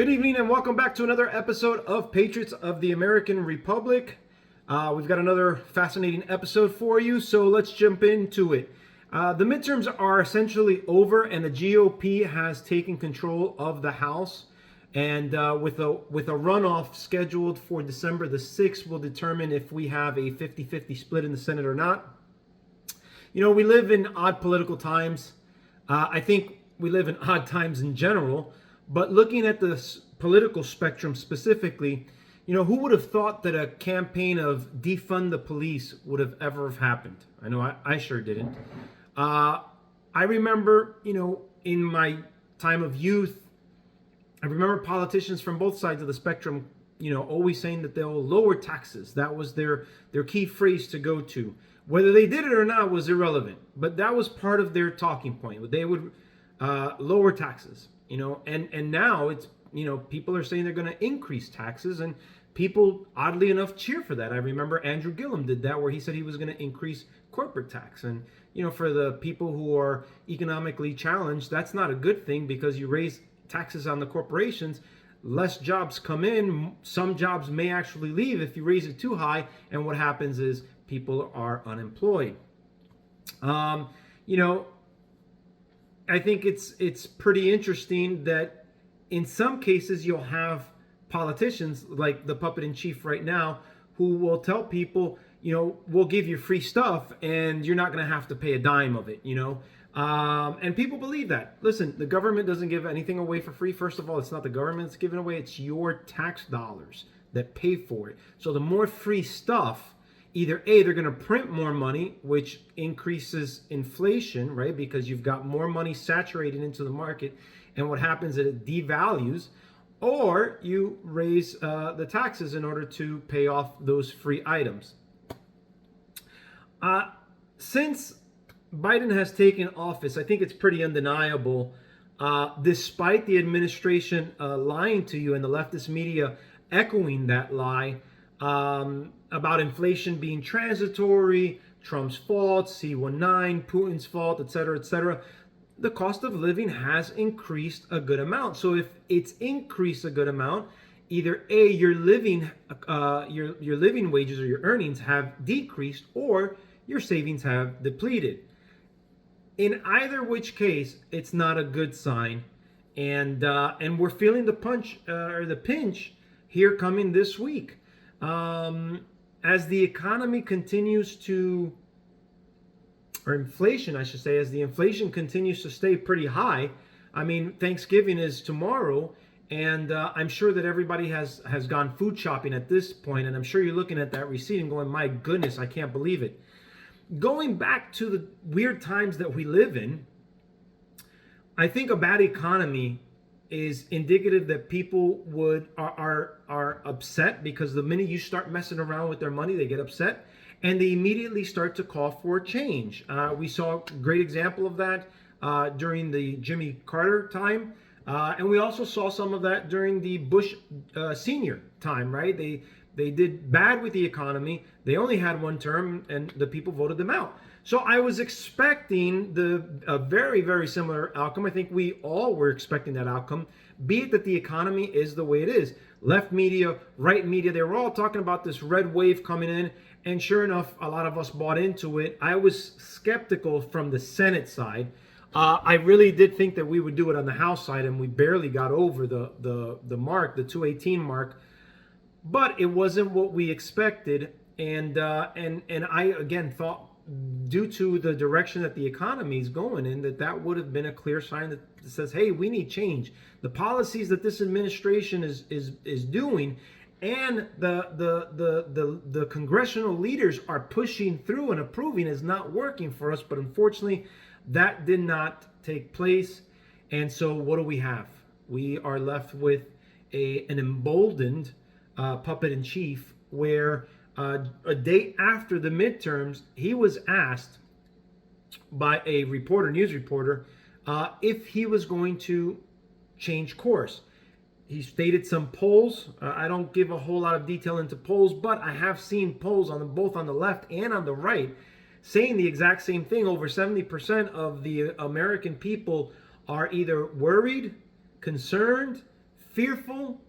Good evening and welcome back to another episode of Patriots of the American Republic. We've got another fascinating episode for you, so let's jump into it. The midterms are essentially over and the GOP has taken control of the House. And with a runoff scheduled for December the 6th, will determine if we have a 50-50 split in the Senate or not. You know, we live in odd political times. I think we live in odd times in general. But looking at the political spectrum specifically, you know, who would have thought that a campaign of defund the police would have ever have happened? I know I sure didn't. I remember, you know, in my time of youth, I remember politicians from both sides of the spectrum, you know, always saying that they'll lower taxes. That was their key phrase to go to. Whether they did it or not was irrelevant, but that was part of their talking point. They would lower taxes. You know, and now it's, you know, people are saying they're going to increase taxes, and people, oddly enough, cheer for that. I remember Andrew Gillum did that, where he said he was going to increase corporate tax. And, you know, for the people who are economically challenged, that's not a good thing, because you raise taxes on the corporations, less jobs come in, some jobs may actually leave if you raise it too high, and what happens is people are unemployed. You know, I think it's pretty interesting that in some cases you'll have politicians like the puppet in chief right now who will tell people, you know, we'll give you free stuff and you're not going to have to pay a dime of it, you know. And people believe that. Listen, the government doesn't give anything away for free. First of all, it's not the government that's giving away. It's your tax dollars that pay for it. So the more free stuff, either A, they're going to print more money, which increases inflation, right? Because you've got more money saturated into the market, and what happens is it devalues, or you raise the taxes in order to pay off those free items. Since Biden has taken office, I think it's pretty undeniable, despite the administration lying to you and the leftist media echoing that lie, about inflation being transitory, Trump's fault, C-19, Putin's fault, etc., etc. The cost of living has increased a good amount. So if it's increased a good amount, either A, your living wages or your earnings have decreased, or your savings have depleted. In either which case, it's not a good sign, and we're feeling the punch or the pinch here coming this week. As the economy continues to, or inflation, I should say, as the inflation continues to stay pretty high. I mean, Thanksgiving is tomorrow, and I'm sure that everybody has gone food shopping at this point, and I'm sure you're looking at that receipt and going, my goodness, I can't believe it. Going back to the weird times that we live in, I think a bad economy is indicative that people are upset, because the minute you start messing around with their money, they get upset and they immediately start to call for change. We saw a great example of that during the Jimmy Carter time, and we also saw some of that during the Bush senior time, right? They did bad with the economy. They only had one term and the people voted them out. So I was expecting a very, very similar outcome. I think we all were expecting that outcome, be it that the economy is the way it is. Left media, right media, they were all talking about this red wave coming in. And sure enough, a lot of us bought into it. I was skeptical from the Senate side. I really did think that we would do it on the House side, and we barely got over the mark, the 218 mark. But it wasn't what we expected. And I, again, thought, due to the direction that the economy is going in, that would have been a clear sign that says, hey, we need change. The policies that this administration is doing, and the congressional leaders are pushing through and approving, is not working for us. But unfortunately, that did not take place. And so what do we have? We are left with an emboldened puppet in chief, where a day after the midterms, he was asked by a news reporter, if he was going to change course. He stated some polls. I don't give a whole lot of detail into polls, but I have seen polls both on the left and on the right saying the exact same thing. Over 70% of the American people are either worried, concerned, fearful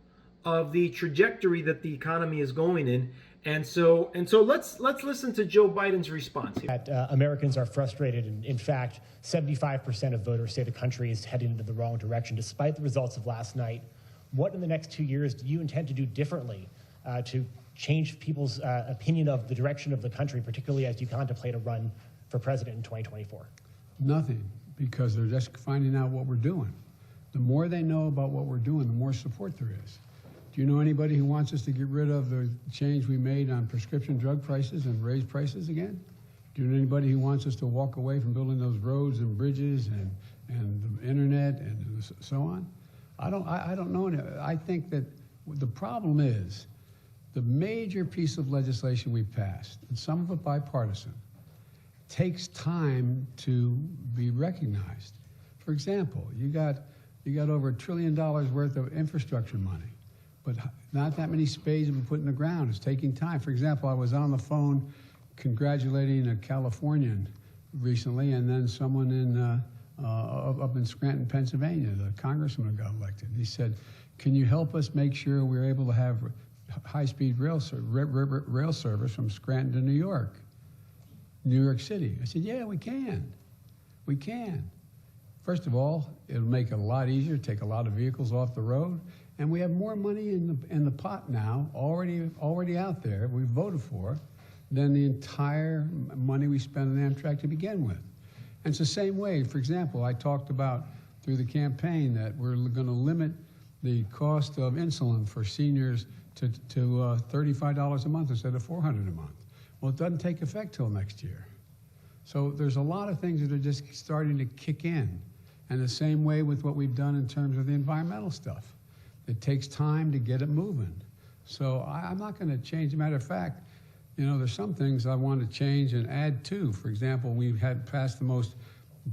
of the trajectory that the economy is going in. And so let's listen to Joe Biden's response here. That Americans are frustrated, and in fact, 75% of voters say the country is heading into the wrong direction. Despite the results of last night, what in the next 2 years do you intend to do differently to change people's opinion of the direction of the country, particularly as you contemplate a run for president in 2024? Nothing, because they're just finding out what we're doing. The more they know about what we're doing, the more support there is. Do you know anybody who wants us to get rid of the change we made on prescription drug prices and raise prices again? Do you know anybody who wants us to walk away from building those roads and bridges and the internet and so on? I don't know. I think that the problem is the major piece of legislation we passed, and some of it bipartisan, takes time to be recognized. For example, you got over $1 trillion worth of infrastructure money, but not that many spades have been put in the ground. It's taking time. For example, I was on the phone congratulating a Californian recently, and then someone up in Scranton, Pennsylvania, the congressman who got elected. He said, "Can you help us make sure we're able to have high-speed rail service from Scranton to New York City?" I said, "Yeah, we can. We can. First of all, it'll make it a lot easier, take a lot of vehicles off the road, and we have more money in the pot now, already out there, we voted for, than the entire money we spent on Amtrak to begin with." And it's the same way. For example, I talked about through the campaign that we're going to limit the cost of insulin for seniors to $35 a month instead of $400 a month. Well, it doesn't take effect till next year. So there's a lot of things that are just starting to kick in. And the same way with what we've done in terms of the environmental stuff. It takes time to get it moving. So I'm not going to change. As a matter of fact, there's some things I want to change and add to. For example, we had passed the most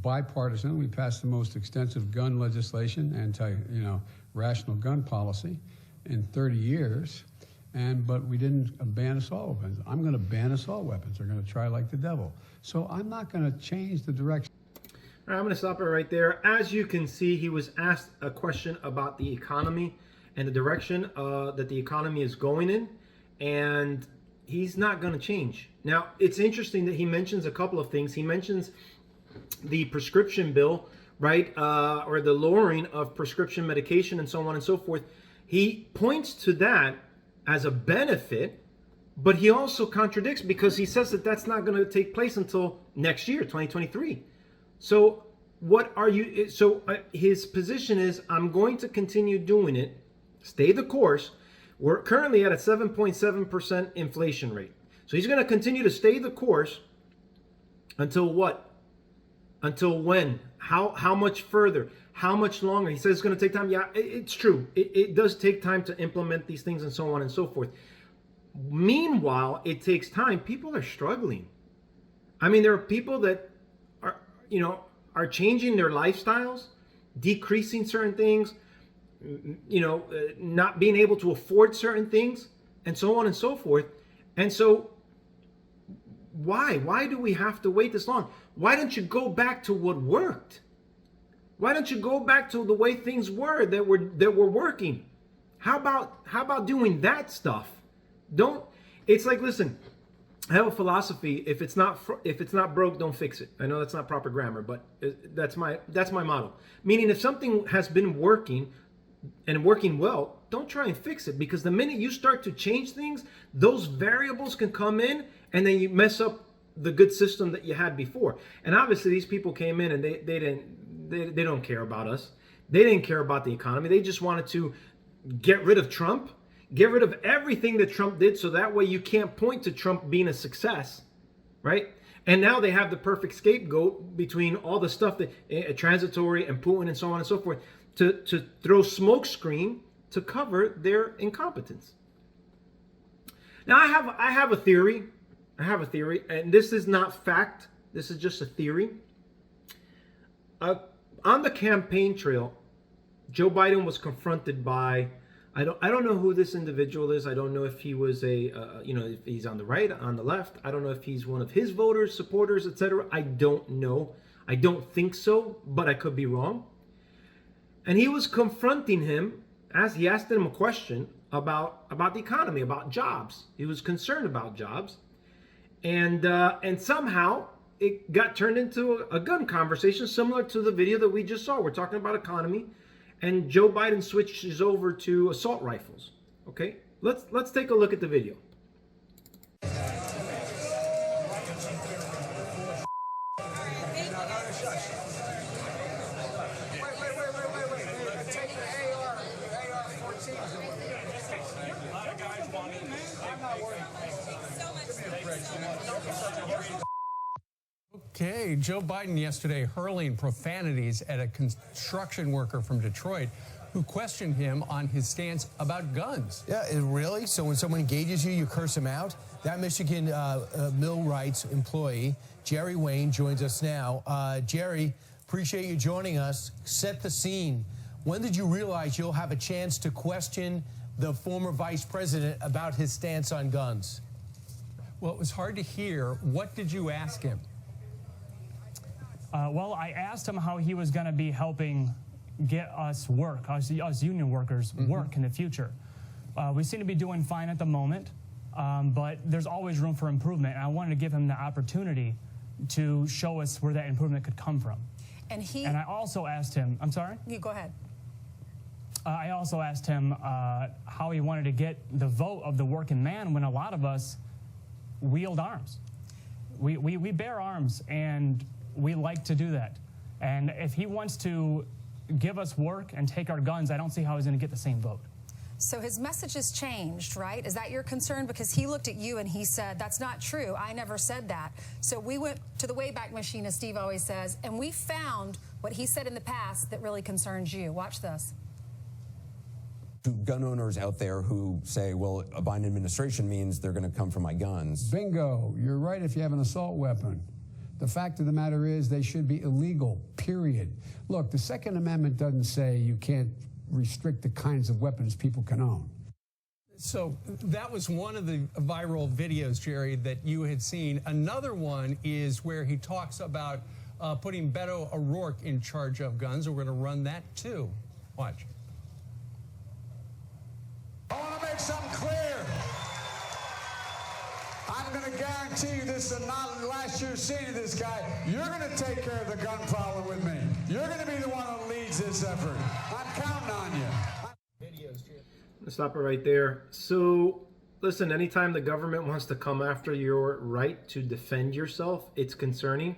bipartisan, we passed the most extensive gun legislation, rational gun policy in 30 years. But we didn't ban assault weapons. I'm going to ban assault weapons. They're going to try like the devil. So I'm not going to change the direction. All right, I'm going to stop it right there. As you can see, he was asked a question about the economy and the direction that the economy is going in, and he's not going to change. Now, it's interesting that he mentions a couple of things. He mentions the prescription bill, right, or the lowering of prescription medication and so on and so forth. He points to that as a benefit, but he also contradicts because he says that that's not going to take place until next year, 2023. So his position is, I'm going to continue doing it, stay the course. We're currently at a 7.7% inflation rate. So he's going to continue to stay the course until what? Until when? How much further? How much longer? He says it's going to take time. Yeah, it's true. It does take time to implement these things and so on and so forth. Meanwhile, it takes time. People are struggling. I mean, there are people that are changing their lifestyles, decreasing certain things, not being able to afford certain things, and so on and so forth. And so why do we have to wait this long? Why don't you go back to what worked? Why don't you go back to the way things were that were working? How about doing that stuff? It's like, listen, I have a philosophy: if it's not broke, don't fix it. I know that's not proper grammar, but that's my motto. Meaning, if something has been working and working well, don't try and fix it, because the minute you start to change things, those variables can come in and then you mess up the good system that you had before. And obviously, these people came in and they don't care about us. They didn't care about the economy. They just wanted to get rid of Trump. Get rid of everything that Trump did, so that way you can't point to Trump being a success, right? And now they have the perfect scapegoat between all the stuff that transitory and Putin and so on and so forth to throw smoke screen to cover their incompetence. Now I have a theory. And this is not fact. This is just a theory. On the campaign trail, Joe Biden was confronted by, I don't know who this individual is. I don't know if he was if he's on the right, on the left. I don't know if he's one of his voters, supporters, etc. I don't know. I don't think so, but I could be wrong. And he was confronting him he asked them a question about the economy, about jobs. He was concerned about jobs, and somehow it got turned into a gun conversation, similar to the video that we just saw. We're talking about economy, and Joe Biden switches over to assault rifles. Okay, let's take a look at the video. Okay, Joe Biden yesterday hurling profanities at a construction worker from Detroit who questioned him on his stance about guns. Yeah, really? So when someone engages you, you curse them out? That Michigan mill rights employee, Jerry Wayne, joins us now. Jerry, appreciate you joining us. Set the scene. When did you realize you'll have a chance to question the former vice president about his stance on guns? Well, it was hard to hear. What did you ask him? Well, I asked him how he was going to be helping get us work, us union workers, work in the future. We seem to be doing fine at the moment, but there's always room for improvement. And I wanted to give him the opportunity to show us where that improvement could come from. And I also asked him, I'm sorry? You go ahead. I also asked him how he wanted to get the vote of the working man when a lot of us wield arms. We bear arms, and we like to do that. And if he wants to give us work and take our guns, I don't see how he's going to get the same vote. So his message has changed, right? Is that your concern? Because he looked at you and he said, that's not true. I never said that. So we went to the Wayback Machine, as Steve always says, and we found what he said in the past that really concerns you. Watch this. To gun owners out there who say, well, a Biden administration means they're going to come for my guns. Bingo. You're right if you have an assault weapon. The fact of the matter is they should be illegal, period. Look, the Second Amendment doesn't say you can't restrict the kinds of weapons people can own. So that was one of the viral videos, Jerry, that you had seen. Another one is where he talks about putting Beto O'Rourke in charge of guns. We're going to run that too. Watch. I want to make something clear. I'm going to guarantee you this is not the last you've seen of this guy. You're going to take care of the gun problem with me. You're going to be the one who leads this effort. I'm counting on you. Let's stop it right there. So, listen, anytime the government wants to come after your right to defend yourself, it's concerning.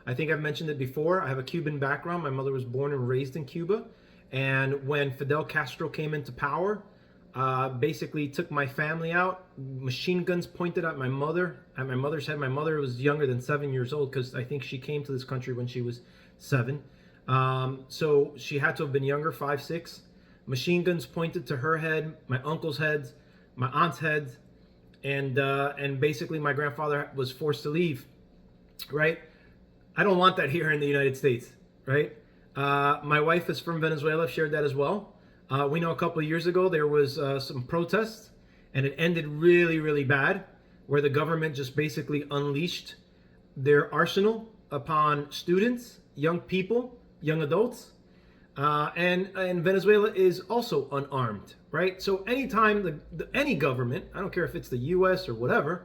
I think I've mentioned it before. I have a Cuban background. My mother was born and raised in Cuba. And when Fidel Castro came into power, basically took my family out, machine guns pointed at my mother's head. My mother was younger than 7 years old because I think she came to this country when she was 7. So she had to have been younger, 5, 6. Machine guns pointed to her head, my uncle's heads, my aunt's heads, and basically my grandfather was forced to leave, right? I don't want that here in the United States, right? My wife is from Venezuela, shared that as well. We know a couple of years ago there was some protests, and it ended really, really bad, where the government just basically unleashed their arsenal upon students, young people, young adults, and Venezuela is also unarmed, right? So anytime any government, I don't care if it's the U.S. or whatever,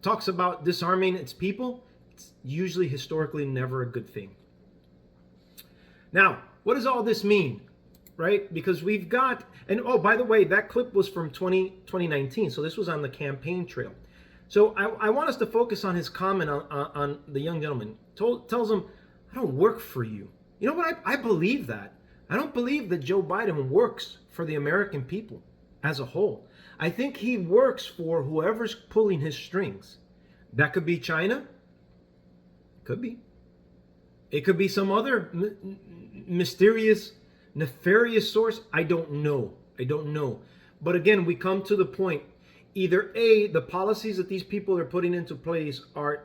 talks about disarming its people, it's usually historically never a good thing. Now, what does all this mean? Right? Because we've got, and oh, by the way, that clip was from 2019. So this was on the campaign trail. So I want us to focus on his comment on the young gentleman. Tells him, I don't work for you. You know what? I believe that. I don't believe that Joe Biden works for the American people as a whole. I think he works for whoever's pulling his strings. That could be China. Could be. It could be some other mysterious, nefarious source. I don't know. But again, we come to the point. Either A, the policies that these people are putting into place are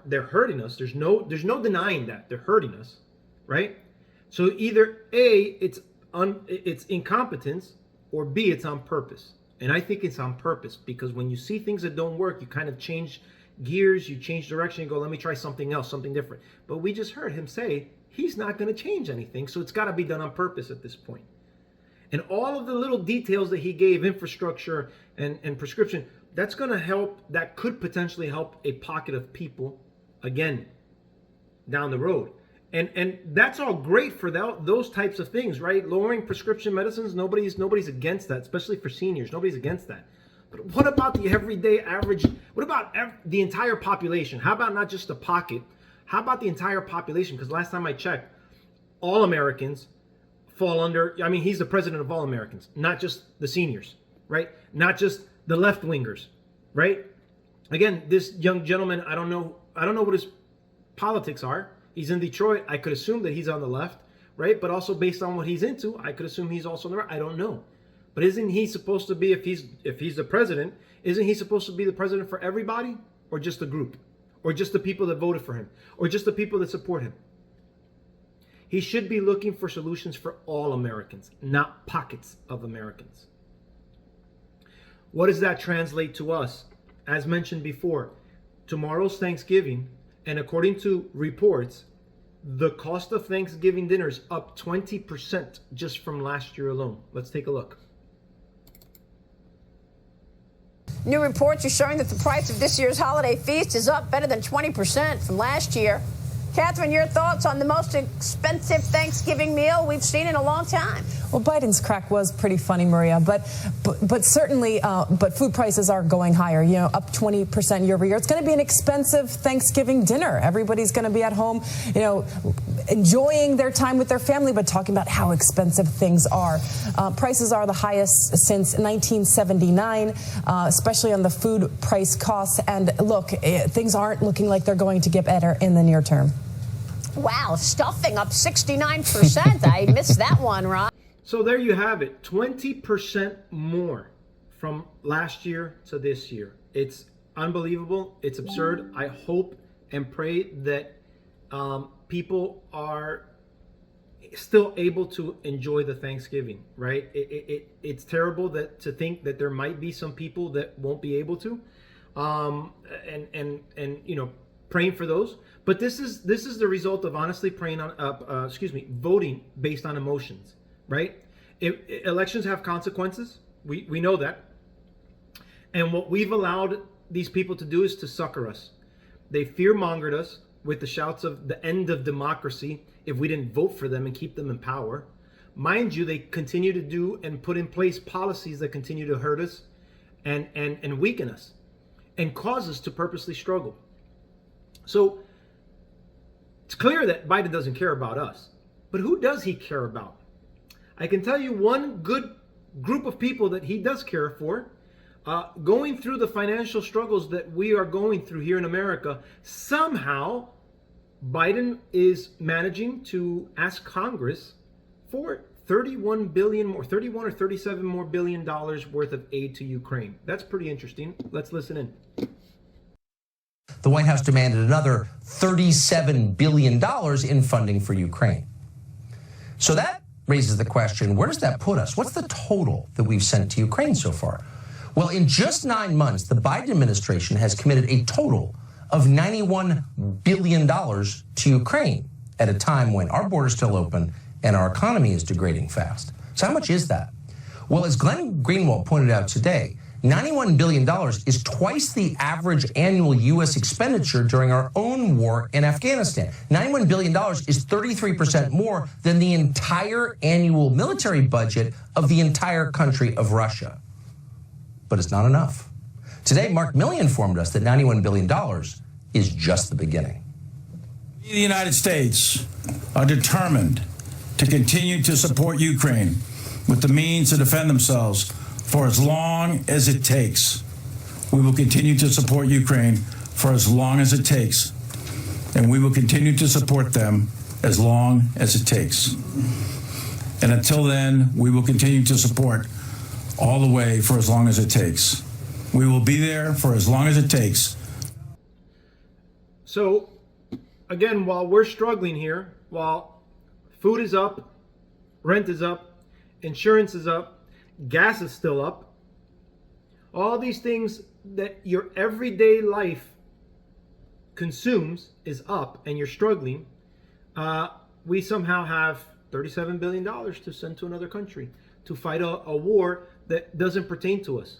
they're hurting us. There's no denying that they're hurting us, right? So either A, it's incompetence, or B, it's on purpose. And I think it's on purpose, because when you see things that don't work, you kind of change gears, you change direction, you go, let me try something else, something different. But we just heard him say he's not going to change anything, so it's got to be done on purpose at this point. And all of the little details that he gave, infrastructure and prescription, that's going to help, that could potentially help a pocket of people, again, down the road. And that's all great for those types of things, right? Lowering prescription medicines, nobody's against that, especially for seniors. Nobody's against that. But what about the everyday average? What about the entire population? How about not just the pocket? How about the entire population? Because last time I checked, all Americans fall under, I mean, he's the president of all Americans, not just the seniors, right? Not just the left-wingers, right? Again, this young gentleman, I don't know what his politics are. He's in Detroit. I could assume that he's on the left, right? But also based on what he's into, I could assume he's also on the right. I don't know. But isn't he supposed to be, if he's the president, isn't he supposed to be the president for everybody, or just a group, or just the people that voted for him, or just the people that support him? He should be looking for solutions for all Americans, not pockets of Americans. What does that translate to us? As mentioned before, tomorrow's Thanksgiving, and according to reports, the cost of Thanksgiving dinner is up 20% just from last year alone. Let's take a look. New reports are showing that the price of this year's holiday feast is up better than 20% from last year. Catherine, your thoughts on the most expensive Thanksgiving meal we've seen in a long time? Well, Biden's crack was pretty funny, Maria, but certainly, but food prices are going higher, you know, up 20% year over year. It's going to be an expensive Thanksgiving dinner. Everybody's going to be at home, you know, enjoying their time with their family, but talking about how expensive things are. Prices are the highest since 1979, especially on the food price costs. And look, things aren't looking like they're going to get better in the near term. Wow, stuffing up 69%. I missed that one, Ron. So there you have it, 20% more from last year to this year. It's unbelievable. It's absurd. I hope and pray that people are still able to enjoy the Thanksgiving, right? It's terrible to think that there might be some people that won't be able to, and you know, praying for those. But this is the result of honestly praying on, voting based on emotions, right? Elections have consequences. We know that. And what we've allowed these people to do is to sucker us. They fear-mongered us with the shouts of the end of democracy if we didn't vote for them and keep them in power. Mind you, they continue to do and put in place policies that continue to hurt us and weaken us and cause us to purposely struggle. So it's clear that Biden doesn't care about us. But who does he care about? I can tell you one good group of people that he does care for. Going through the financial struggles that we are going through here in America, somehow Biden is managing to ask Congress for 31 or 37 more billion dollars worth of aid to Ukraine. That's pretty interesting. Let's listen in. The White House demanded another $37 billion in funding for Ukraine. So that raises the question, where does that put us? What's the total that we've sent to Ukraine so far? Well, in just 9 months, the Biden administration has committed a total of $91 billion to Ukraine at a time when our border is still open and our economy is degrading fast. So how much is that? Well, as Glenn Greenwald pointed out today, $91 billion is twice the average annual U.S. expenditure during our own war in Afghanistan. $91 billion is 33% more than the entire annual military budget of the entire country of Russia. But it's not enough. Today, Mark Milley informed us that $91 billion is just the beginning. We, the United States, are determined to continue to support Ukraine with the means to defend themselves for as long as it takes. We will continue to support Ukraine for as long as it takes, and we will continue to support them as long as it takes. And until then, we will continue to support all the way for as long as it takes. We will be there for as long as it takes. So, again, while we're struggling here, while food is up, rent is up, insurance is up, gas is still up, all these things that your everyday life consumes is up, and you're struggling, we somehow have $37 billion to send to another country. to fight a war that doesn't pertain to us.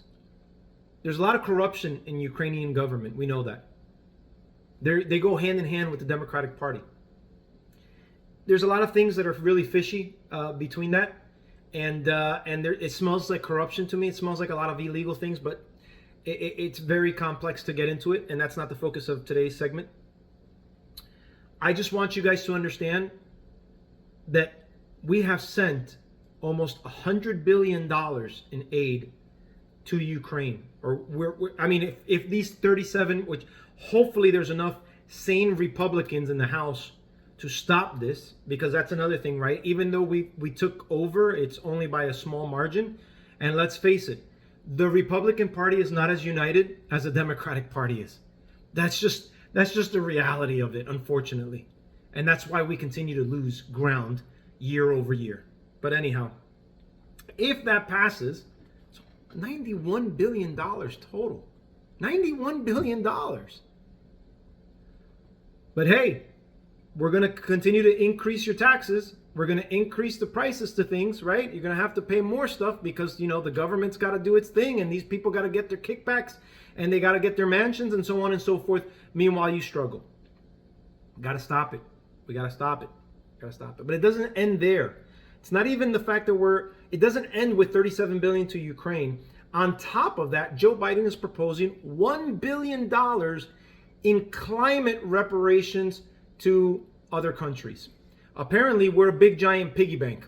There's a lot of corruption in Ukrainian government. We know that. They go hand in hand with the Democratic Party. There's a lot of things that are really fishy between that, and it smells like corruption to me. It smells like a lot of illegal things, but it's very complex to get into it, and that's not the focus of today's segment. I just want you guys to understand that we have sent almost $100 billion in aid to Ukraine. Or if these 37, which hopefully there's enough sane Republicans in the House to stop this, because that's another thing, right? Even though we took over, it's only by a small margin. And let's face it, the Republican Party is not as united as the Democratic Party is. That's just the reality of it, unfortunately. And that's why we continue to lose ground year over year. But anyhow, if that passes, it's $91 billion total. $91 billion. But hey, we're going to continue to increase your taxes. We're going to increase the prices to things, right? You're going to have to pay more stuff because, the government's got to do its thing, and these people got to get their kickbacks, and they got to get their mansions and so on and so forth. Meanwhile, you struggle. Got to stop it. We got to stop it. Got to stop it. But it doesn't end there. It's not even the fact that it doesn't end with $37 billion to Ukraine. On top of that, Joe Biden is proposing $1 billion in climate reparations to other countries. Apparently, we're a big giant piggy bank.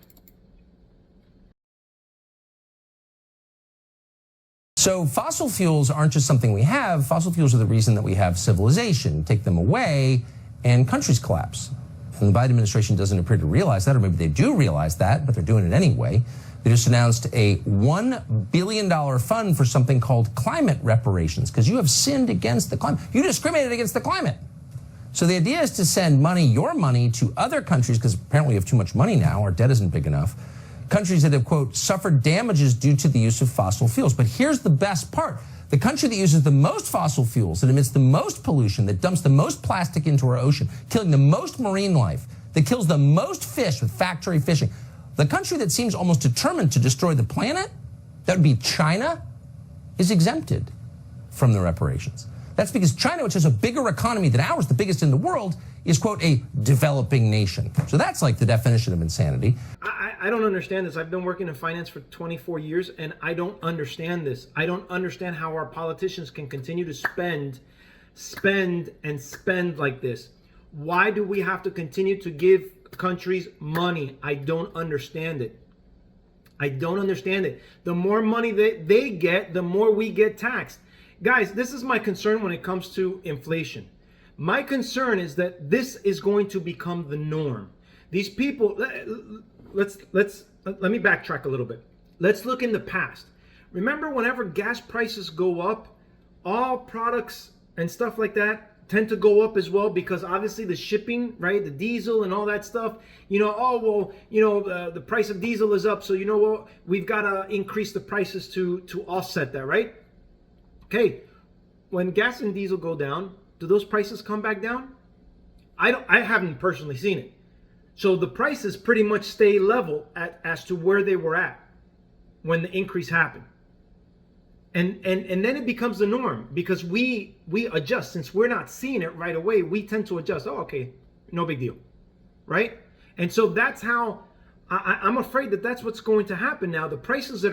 So fossil fuels aren't just something we have. Fossil fuels are the reason that we have civilization. Take them away and countries collapse. And the Biden administration doesn't appear to realize that, or maybe they do realize that, but they're doing it anyway. They just announced a $1 billion fund for something called climate reparations, because you have sinned against the climate. You discriminated against the climate. So the idea is to send your money to other countries, because apparently we have too much money now, our debt isn't big enough, countries that have, quote, suffered damages due to the use of fossil fuels. But here's the best part. The country that uses the most fossil fuels, that emits the most pollution, that dumps the most plastic into our ocean, killing the most marine life, that kills the most fish with factory fishing, the country that seems almost determined to destroy the planet, that would be China, is exempted from the reparations. That's because China, which has a bigger economy than ours, the biggest in the world, is, quote, a developing nation. So that's like the definition of insanity. I don't understand this. I've been working in finance for 24 years, and I don't understand this. I don't understand how our politicians can continue to spend like this. Why do we have to continue to give countries money? I don't understand it. I don't understand it. The more money they get, the more we get taxed. Guys, this is my concern when it comes to inflation. My concern is that this is going to become the norm. These people, let me backtrack a little bit. Let's look in the past. Remember, whenever gas prices go up, all products and stuff like that tend to go up as well, because obviously the shipping, right, the diesel and all that stuff, the price of diesel is up, so we've got to increase the prices to offset that, right? Okay, when gas and diesel go down, do those prices come back down? I haven't personally seen it. So the prices pretty much stay level as to where they were at when the increase happened. And then it becomes the norm, because we adjust. Since we're not seeing it right away, we tend to adjust. Oh, okay, no big deal, right? And so that's how I'm afraid that's what's going to happen now. The prices that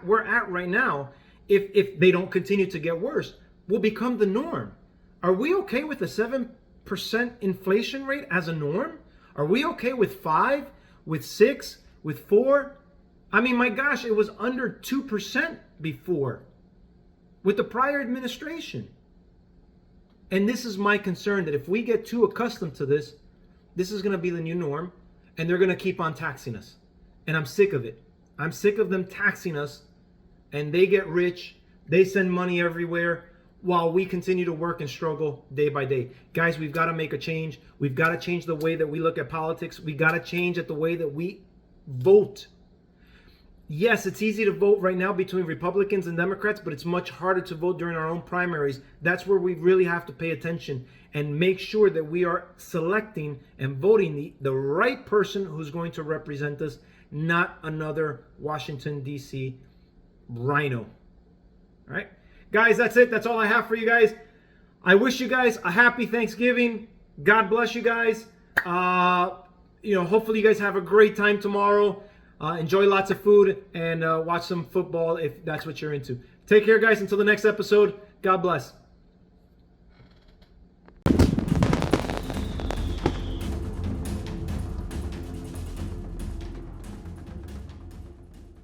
we're at right now, if they don't continue to get worse, will become the norm. Are we okay with a 7% inflation rate as a norm? Are we okay with 5, with 6, with 4? I mean, my gosh, it was under 2% before with the prior administration. And this is my concern, that if we get too accustomed to this, this is going to be the new norm, and they're going to keep on taxing us. And I'm sick of it. I'm sick of them taxing us, and they get rich, they send money everywhere, while we continue to work and struggle day by day. Guys, we've got to make a change. We've got to change the way that we look at politics. We got to change the way that we vote. Yes, it's easy to vote right now between Republicans and Democrats, but it's much harder to vote during our own primaries. That's where we really have to pay attention and make sure that we are selecting and voting the right person who's going to represent us not another Washington, D.C. rhino. All right, guys, that's it. That's all I have for you guys. I wish you guys a happy Thanksgiving. God bless you guys. Hopefully you guys have a great time tomorrow. Enjoy lots of food and watch some football if that's what you're into. Take care, guys. Until the next episode, God bless.